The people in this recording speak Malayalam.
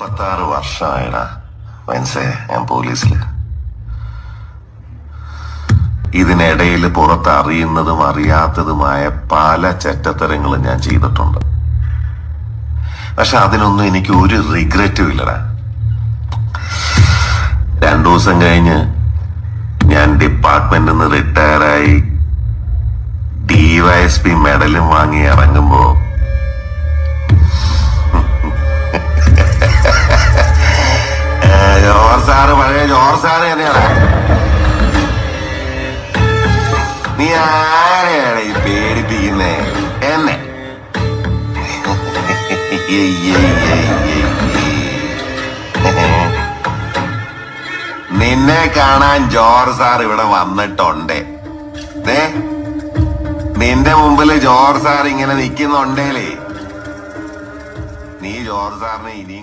36 വർഷമായിടാ മനസ്സേ ഞാൻ പോലീസില്. ഇതിനിടയിൽ പുറത്ത് അറിയുന്നതും അറിയാത്തതുമായ പല ചെറ്റത്തരങ്ങളും ഞാൻ ചെയ്തിട്ടുണ്ട്. പക്ഷെ അതിനൊന്നും എനിക്ക് ഒരു റിഗ്രറ്റും ഇല്ലടാ. 2 ദിവസം കഴിഞ്ഞ് ഞാൻ ഡിപ്പാർട്ട്മെന്റിൽ നിന്ന് റിട്ടയറായി DYSP മെഡലും വാങ്ങി ഇറങ്ങുമ്പോ പഴയ ജോർ സാറ് തന്നെയാണ്. നീ ആരെയാണ് ഈ പേടിപ്പിക്കുന്നേ എന്നെ? നിന്നെ കാണാൻ ജോർജ് സാർ ഇവിടെ വന്നിട്ടുണ്ട്. നിന്റെ മുമ്പില് ജോർജ് സാർ ഇങ്ങനെ നിൽക്കുന്നുണ്ടേലേ നീ ജോർജ് സാറിനെ ഇനിയും